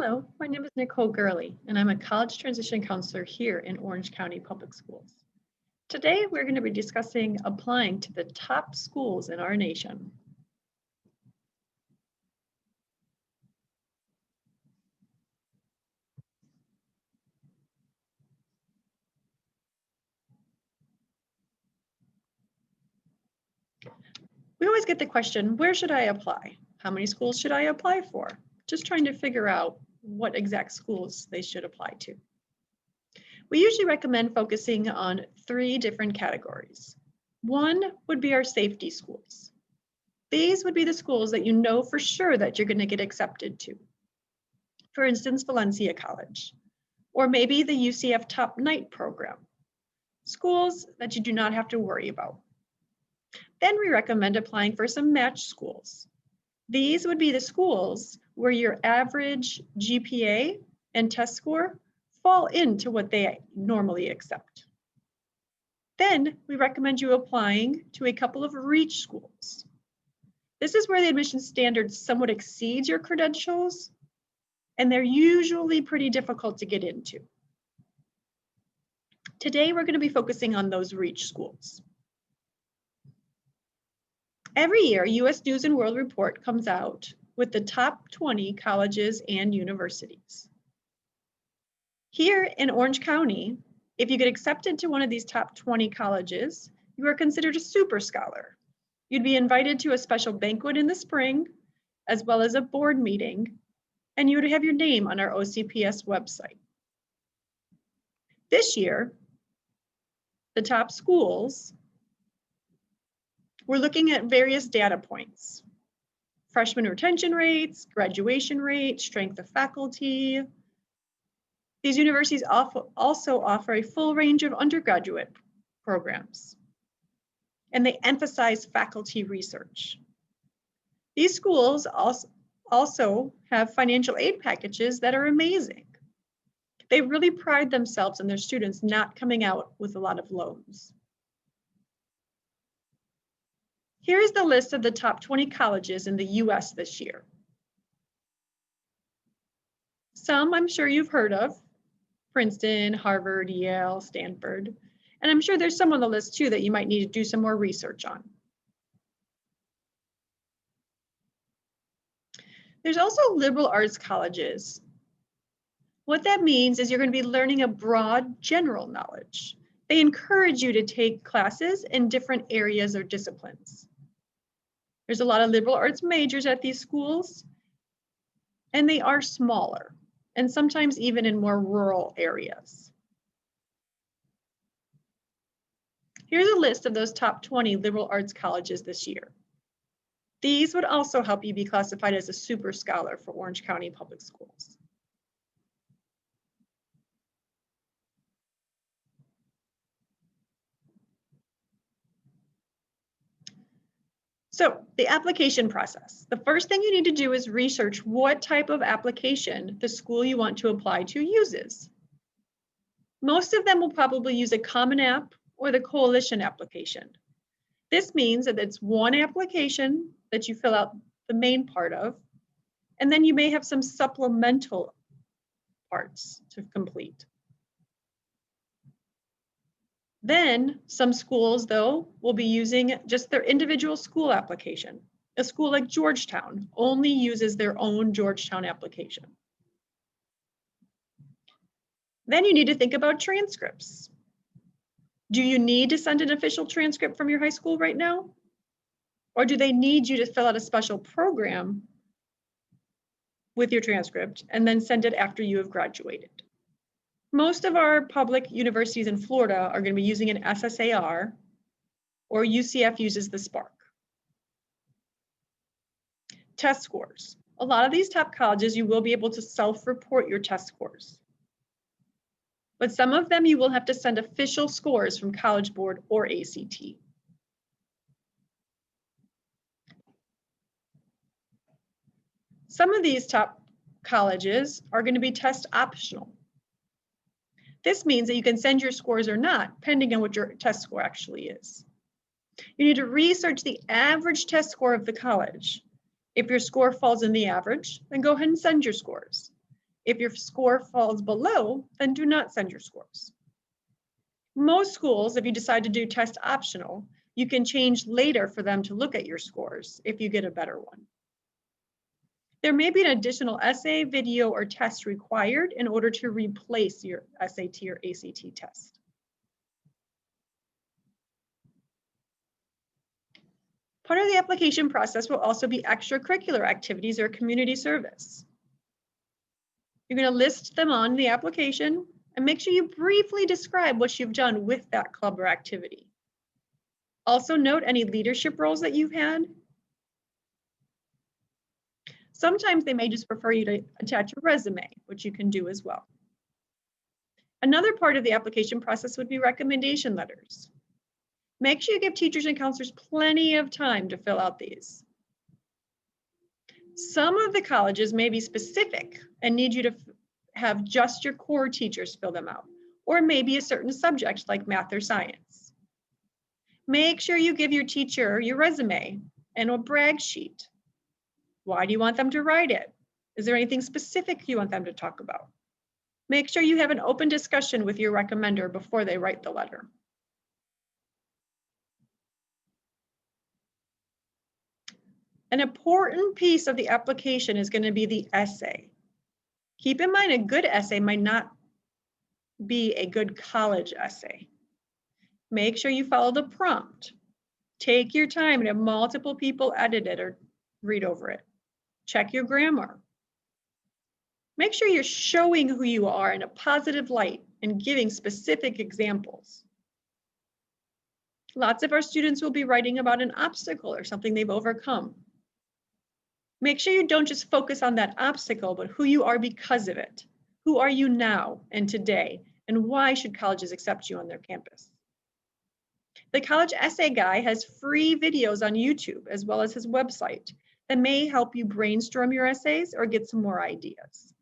Hello, my name is Nicole Gurley, and I'm a college transition counselor here in Orange County Public Schools. Today, we're going to be discussing applying to the top schools in our nation. We always get the question, where should I apply? How many schools should I apply for? Just trying to figure out what exact schools they should apply to. We usually recommend focusing on 3 different categories. One would be our safety schools. These would be the schools that you know for sure that you're going to get accepted to. For instance, Valencia College, or maybe the UCF Top Night program. Schools that you do not have to worry about. Then we recommend applying for some match schools. These would be the schools where your average GPA and test score fall into what they normally accept. Then we recommend you applying to a couple of reach schools. This is where the admission standard somewhat exceeds your credentials, and they're usually pretty difficult to get into. Today, we're going to be focusing on those reach schools. Every year, U.S. News and World Report comes out with the top 20 colleges and universities. Here in Orange County, if you get accepted to one of these top 20 colleges, you are considered a super scholar. You'd be invited to a special banquet in the spring, as well as a board meeting, and you would have your name on our OCPS website. This year, the top schools, we're looking at various data points: freshman retention rates, graduation rate, strength of faculty. These universities also offer a full range of undergraduate programs, and they emphasize faculty research. These schools also have financial aid packages that are amazing. They really pride themselves on their students not coming out with a lot of loans. Here's the list of the top 20 colleges in the US this year. Some I'm sure you've heard of: Princeton, Harvard, Yale, Stanford, and I'm sure there's some on the list too that you might need to do some more research on. There's also liberal arts colleges. What that means is you're going to be learning a broad general knowledge. They encourage you to take classes in different areas or disciplines. There's a lot of liberal arts majors at these schools, and they are smaller, and sometimes even in more rural areas. Here's a list of those top 20 liberal arts colleges this year. These would also help you be classified as a super scholar for Orange County Public Schools. So the application process. The first thing you need to do is research what type of application the school you want to apply to uses. Most of them will probably use a Common App or the Coalition application. This means that it's one application that you fill out the main part of, and then you may have some supplemental parts to complete. Then some schools, though, will be using just their individual school application. A school like Georgetown only uses their own Georgetown application. Then you need to think about transcripts. Do you need to send an official transcript from your high school right now? Or do they need you to fill out a special program with your transcript and then send it after you have graduated? Most of our public universities in Florida are going to be using an SSAR, or UCF uses the Spark. Test scores. A lot of these top colleges, you will be able to self-report your test scores. But some of them you will have to send official scores from College Board or ACT. Some of these top colleges are going to be test optional. This means that you can send your scores or not, depending on what your test score actually is. You need to research the average test score of the college. If your score falls in the average, then go ahead and send your scores. If your score falls below, then do not send your scores. Most schools, if you decide to do test optional, you can change later for them to look at your scores if you get a better one. There may be an additional essay, video, or test required in order to replace your SAT or ACT test. Part of the application process will also be extracurricular activities or community service. You're going to list them on the application and make sure you briefly describe what you've done with that club or activity. Also note any leadership roles that you've had. Sometimes they may just prefer you to attach a resume, which you can do as well. Another part of the application process would be recommendation letters. Make sure you give teachers and counselors plenty of time to fill out these. Some of the colleges may be specific and need you to have just your core teachers fill them out, or maybe a certain subject like math or science. Make sure you give your teacher your resume and a brag sheet. Why do you want them to write it? Is there anything specific you want them to talk about? Make sure you have an open discussion with your recommender before they write the letter. An important piece of the application is going to be the essay. Keep in mind, a good essay might not be a good college essay. Make sure you follow the prompt. Take your time and have multiple people edit it or read over it. Check your grammar. Make sure you're showing who you are in a positive light and giving specific examples. Lots of our students will be writing about an obstacle or something they've overcome. Make sure you don't just focus on that obstacle, but who you are because of it. Who are you now and today, and why should colleges accept you on their campus? The College Essay Guy has free videos on YouTube as well as his website that may help you brainstorm your essays or get some more ideas.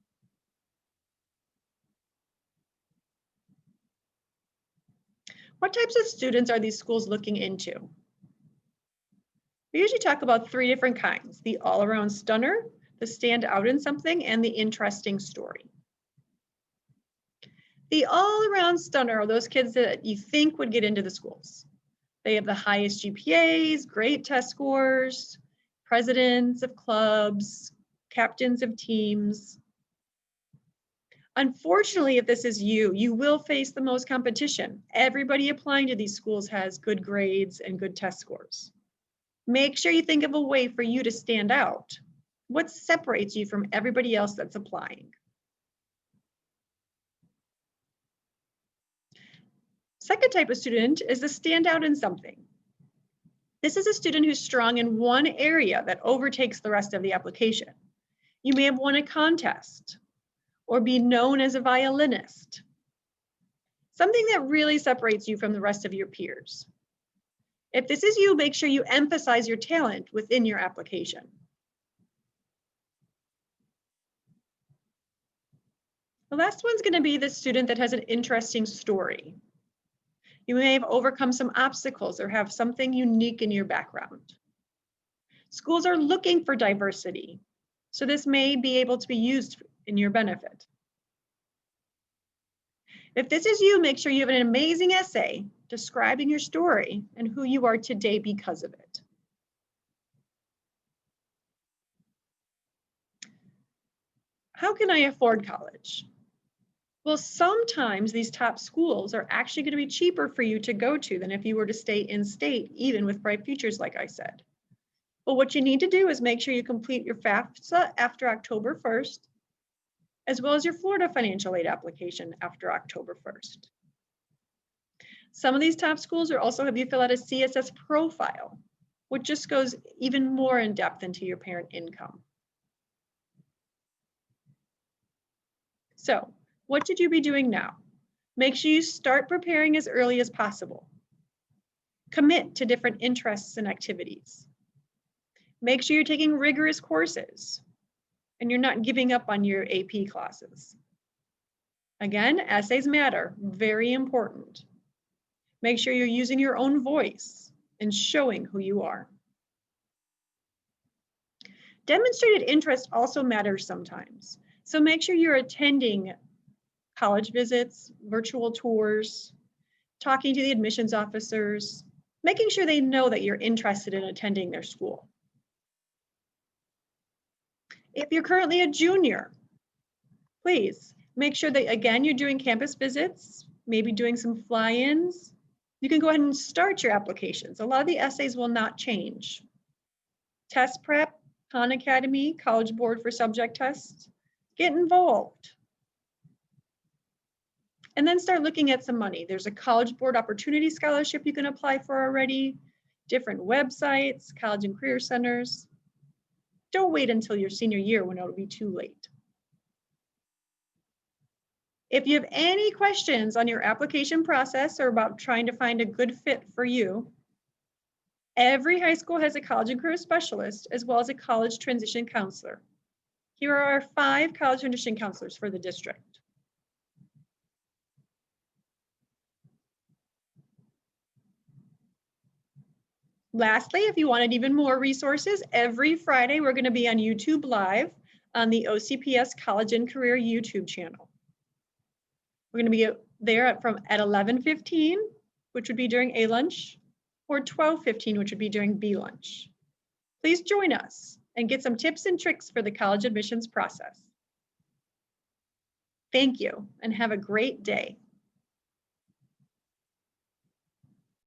What types of students are these schools looking into? We usually talk about 3 different kinds: the all-around stunner, the stand out in something, and the interesting story. The all-around stunner are those kids that you think would get into the schools. They have the highest GPAs, great test scores, presidents of clubs, captains of teams. Unfortunately, if this is you, you will face the most competition. Everybody applying to these schools has good grades and good test scores. Make sure you think of a way for you to stand out. What separates you from everybody else that's applying? Second type of student is the standout in something. This is a student who's strong in one area that overtakes the rest of the application. You may have won a contest or be known as a violinist. Something that really separates you from the rest of your peers. If this is you, make sure you emphasize your talent within your application. The last one's going to be the student that has an interesting story. You may have overcome some obstacles or have something unique in your background. Schools are looking for diversity, so this may be able to be used in your benefit. If this is you, make sure you have an amazing essay describing your story and who you are today because of it. How can I afford college? Well, sometimes these top schools are actually going to be cheaper for you to go to than if you were to stay in state, even with Bright Futures, like I said. But what you need to do is make sure you complete your FAFSA after October 1st, as well as your Florida financial aid application after October 1st. Some of these top schools are also have you fill out a CSS profile, which just goes even more in depth into your parent income. So, what should you be doing now? Make sure you start preparing as early as possible. Commit to different interests and activities. Make sure you're taking rigorous courses and you're not giving up on your AP classes. Again, essays matter, very important. Make sure you're using your own voice and showing who you are. Demonstrated interest also matters sometimes. So make sure you're attending college visits, virtual tours, talking to the admissions officers, making sure they know that you're interested in attending their school. If you're currently a junior, please make sure that, again, you're doing campus visits, maybe doing some fly-ins. You can go ahead and start your applications. A lot of the essays will not change. Test prep, Khan Academy, College Board for subject tests, get involved. And then start looking at some money. There's a College Board Opportunity Scholarship you can apply for already, different websites, college and career centers. Don't wait until your senior year when it'll be too late. If you have any questions on your application process or about trying to find a good fit for you, every high school has a college and career specialist as well as a college transition counselor. Here are our 5 college transition counselors for the district. Lastly, if you wanted even more resources, every Friday we're going to be on YouTube Live on the OCPS College and Career YouTube channel. We're going to be there at 11:15, which would be during A lunch, or 12:15, which would be during B lunch. Please join us and get some tips and tricks for the college admissions process. Thank you and have a great day.